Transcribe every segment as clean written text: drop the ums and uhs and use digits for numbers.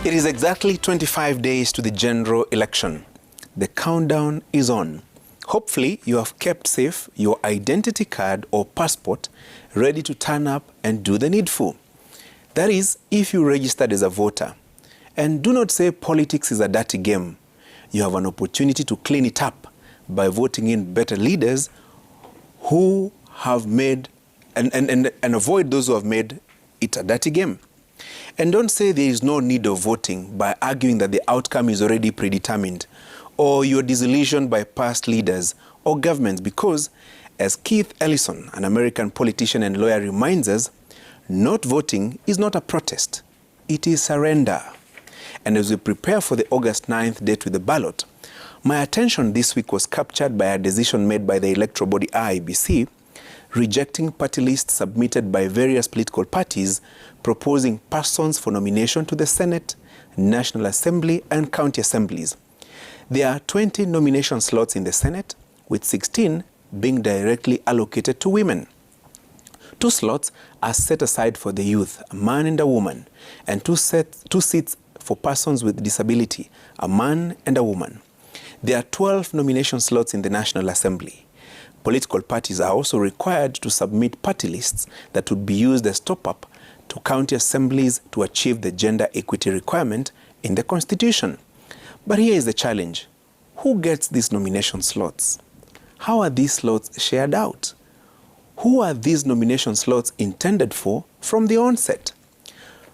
It is exactly 25 days to the general election. The countdown is on. Hopefully, you have kept safe your identity card or passport ready to turn up and do the needful. That is, if you registered as a voter. And do not say politics is a dirty game. You have an opportunity to clean it up by voting in better leaders who have made and avoid those who have made it a dirty game. And don't say there is no need of voting by arguing that the outcome is already predetermined, or you're disillusioned by past leaders or governments because, as Keith Ellison, an American politician and lawyer, reminds us, not voting is not a protest, it is surrender. And as we prepare for the August 9th date with the ballot, my attention this week was captured by a decision made by the electoral body IEBC rejecting party lists submitted by various political parties proposing persons for nomination to the Senate, National Assembly and county assemblies. There are 20 nomination slots in the Senate, with 16 being directly allocated to women. 2 slots are set aside for the youth, a man and a woman, and 2 seats for persons with disability, a man and a woman. There are 12 nomination slots in the National Assembly. Political parties are also required to submit party lists that would be used as top-up to county assemblies to achieve the gender equity requirement in the Constitution. But here is the challenge. Who gets these nomination slots? How are these slots shared out? Who are these nomination slots intended for from the onset?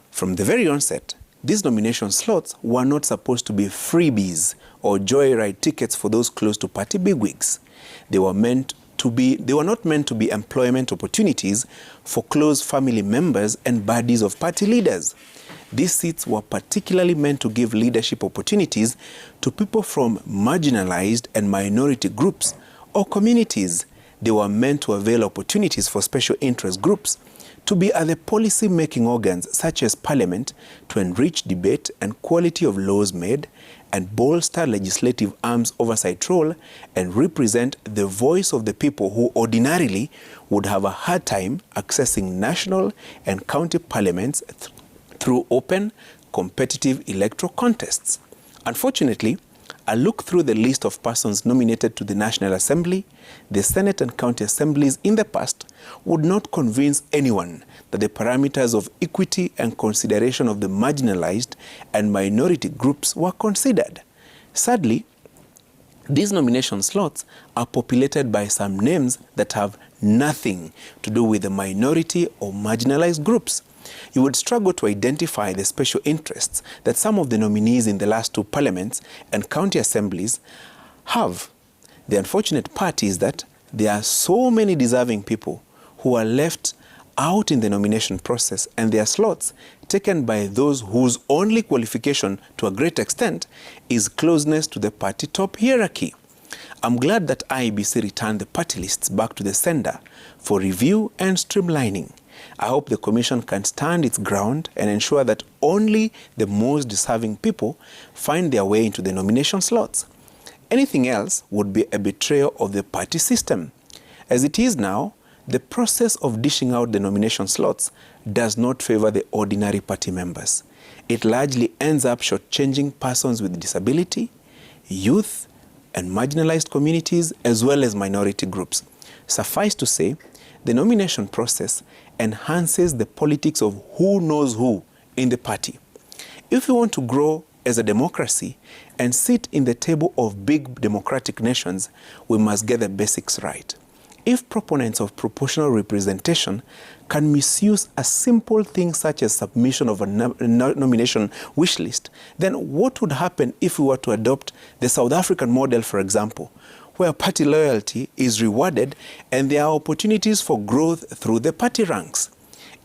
From the very onset, these nomination slots were not supposed to be freebies or joyride tickets for those close to party bigwigs. They were not meant to be employment opportunities for close family members and buddies of party leaders. These seats were particularly meant to give leadership opportunities to people from marginalized and minority groups or communities. They were meant to avail opportunities for special interest groups to be at the policy-making organs such as Parliament to enrich debate and quality of laws made and bolster legislative arm's oversight role and represent the voice of the people who ordinarily would have a hard time accessing national and county parliaments through open, competitive electoral contests. Unfortunately, a look through the list of persons nominated to the National Assembly, the Senate and county assemblies in the past would not convince anyone that the parameters of equity and consideration of the marginalized and minority groups were considered. Sadly, these nomination slots are populated by some names that have nothing to do with the minority or marginalized groups. You would struggle to identify the special interests that some of the nominees in the last 2 parliaments and county assemblies have. The unfortunate part is that there are so many deserving people who are left out in the nomination process and their slots taken by those whose only qualification to a great extent is closeness to the party top hierarchy. I'm glad that IEBC returned the party lists back to the sender for review and streamlining. I hope the Commission can stand its ground and ensure that only the most deserving people find their way into the nomination slots. Anything else would be a betrayal of the party system. As it is now, the process of dishing out the nomination slots does not favor the ordinary party members. It largely ends up shortchanging persons with disability, youth, and marginalized communities, as well as minority groups. Suffice to say, the nomination process enhances the politics of who knows who in the party. If we want to grow as a democracy and sit in the table of big democratic nations, we must get the basics right. If proponents of proportional representation can misuse a simple thing such as submission of a nomination wish list, then what would happen if we were to adopt the South African model, for example, where party loyalty is rewarded and there are opportunities for growth through the party ranks?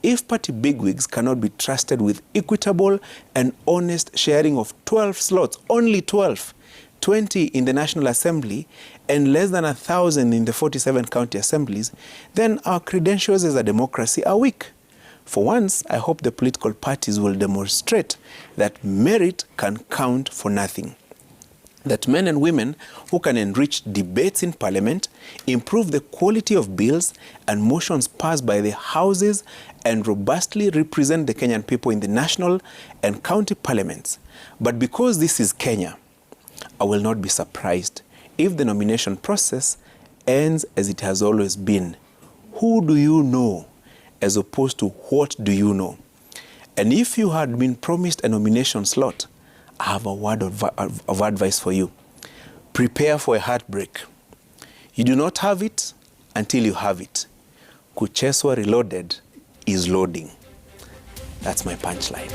If party bigwigs cannot be trusted with equitable and honest sharing of 12 slots, only 12, 20 in the National Assembly and less than 1,000 in the 47 county assemblies, then our credentials as a democracy are weak. For once, I hope the political parties will demonstrate that merit can count for nothing. that men and women who can enrich debates in Parliament, improve the quality of bills and motions passed by the houses, and robustly represent the Kenyan people in the national and county parliaments. But because this is Kenya, I will not be surprised if the nomination process ends as it has always been. Who do you know, as opposed to what do you know? And if you had been promised a nomination slot, I have a word of advice for you. Prepare for a heartbreak. You do not have it until you have it. Kucheswa reloaded is loading. That's my punchline.